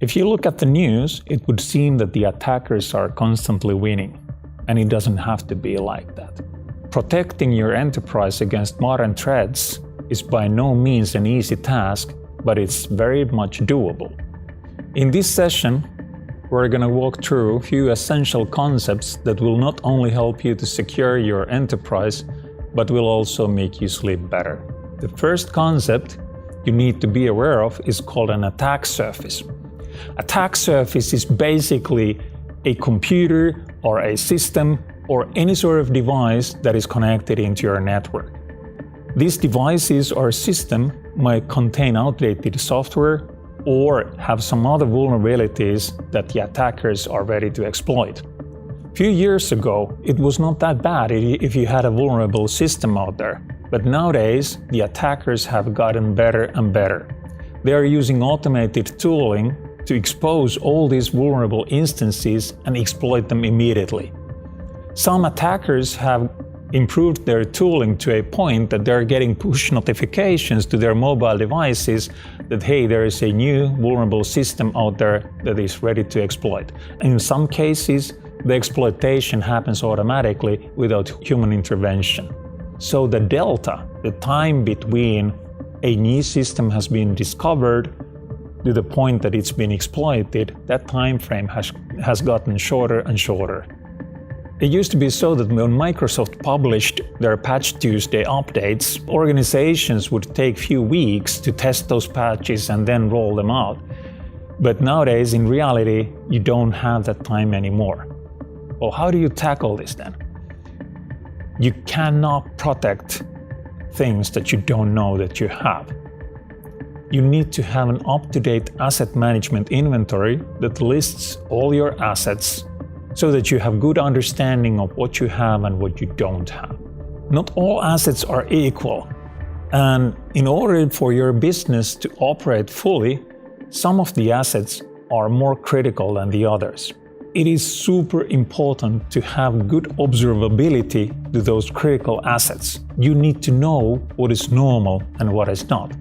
If you look at the news, it would seem that the attackers are constantly winning, and it doesn't have to be like that. Protecting your enterprise against modern threats is by no means an easy task, but it's very much doable. In this session, we're going to walk through a few essential concepts that will not only help you to secure your enterprise, but will also make you sleep better. The first concept you need to be aware of is called an attack surface. Attack surface is basically a computer or a system or any sort of device that is connected into your network. These devices or system might contain outdated software or have some other vulnerabilities that the attackers are ready to exploit. A few years ago, it was not that bad if you had a vulnerable system out there, but nowadays the attackers have gotten better and better. They are using automated tooling to expose all these vulnerable instances and exploit them immediately. Some attackers have improved their tooling to a point that they're getting push notifications to their mobile devices that, hey, there is a new vulnerable system out there that is ready to exploit. And in some cases, the exploitation happens automatically without human intervention. So the delta, the time between a new system has been discovered to the point that it's been exploited, that time frame has gotten shorter and shorter. It used to be so that when Microsoft published their Patch Tuesday updates, organizations would take few weeks to test those patches and then roll them out. But nowadays, in reality, you don't have that time anymore. Well, how do you tackle this then? You cannot protect things that you don't know that you have. You need to have an up-to-date asset management inventory that lists all your assets so that you have good understanding of what you have and what you don't have. Not all assets are equal, and in order for your business to operate fully, some of the assets are more critical than the others. It is super important to have good observability to those critical assets. You need to know what is normal and what is not.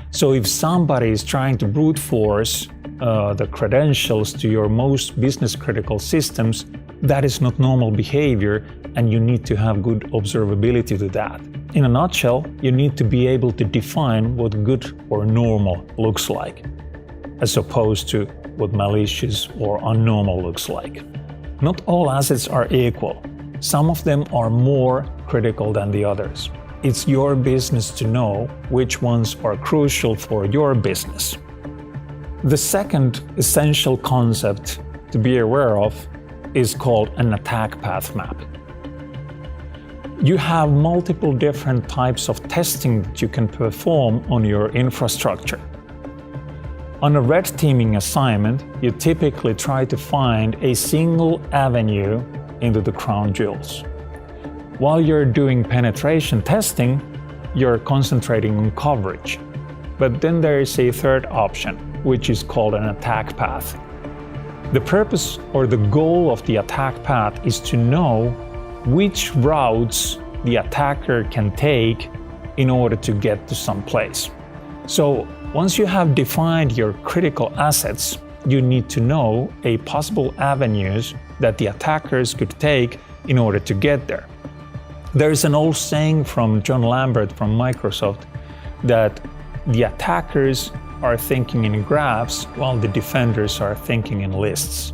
So if somebody is trying to brute force the credentials to your most business critical systems, that is not normal behavior, and you need to have good observability to that. In a nutshell, you need to be able to define what good or normal looks like, as opposed to what malicious or unnormal looks like. Not all assets are equal. Some of them are more critical than the others. It's your business to know which ones are crucial for your business. The second essential concept to be aware of is called an attack path map. You have multiple different types of testing that you can perform on your infrastructure. On a red teaming assignment, you typically try to find a single avenue into the crown jewels. While you're doing penetration testing, you're concentrating on coverage. But then there is a third option, which is called an attack path. The purpose or the goal of the attack path is to know which routes the attacker can take in order to get to some place. So once you have defined your critical assets, you need to know a possible avenues that the attackers could take in order to get there. There is an old saying from John Lambert from Microsoft that the attackers are thinking in graphs while the defenders are thinking in lists.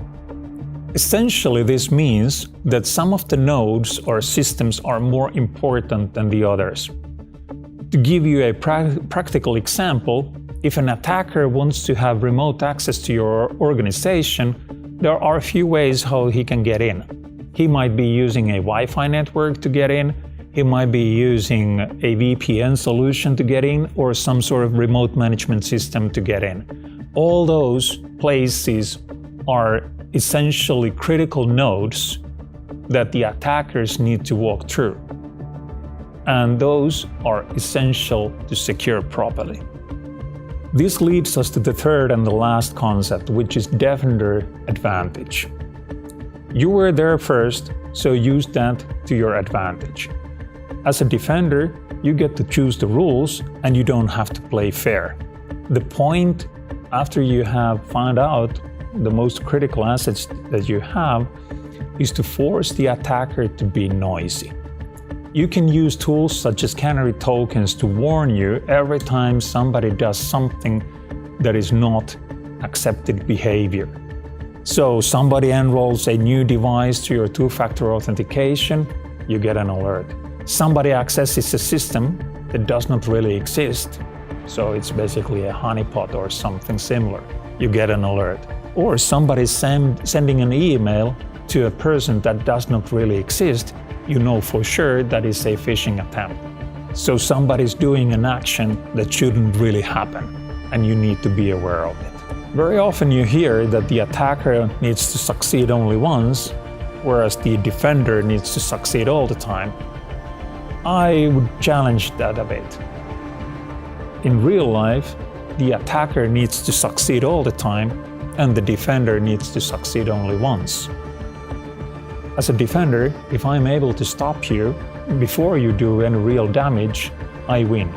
Essentially, this means that some of the nodes or systems are more important than the others. To give you a practical example, if an attacker wants to have remote access to your organization, there are a few ways how he can get in. He might be using a Wi-Fi network to get in, he might be using a VPN solution to get in, or some sort of remote management system to get in. All those places are essentially critical nodes that the attackers need to walk through. And those are essential to secure properly. This leads us to the third and the last concept, which is defender advantage. You were there first, so use that to your advantage. As a defender, you get to choose the rules and you don't have to play fair. The point after you have found out the most critical assets that you have, is to force the attacker to be noisy. You can use tools such as canary tokens to warn you every time somebody does something that is not accepted behavior. So somebody enrolls a new device to your two-factor authentication, you get an alert. Somebody accesses a system that does not really exist, so it's basically a honeypot or something similar, you get an alert. Or somebody sending an email to a person that does not really exist, you know for sure that is a phishing attempt. So somebody's doing an action that shouldn't really happen, and you need to be aware of it. Very often you hear that the attacker needs to succeed only once, whereas the defender needs to succeed all the time. I would challenge that a bit. In real life, the attacker needs to succeed all the time, and the defender needs to succeed only once. As a defender, if I'm able to stop you before you do any real damage, I win.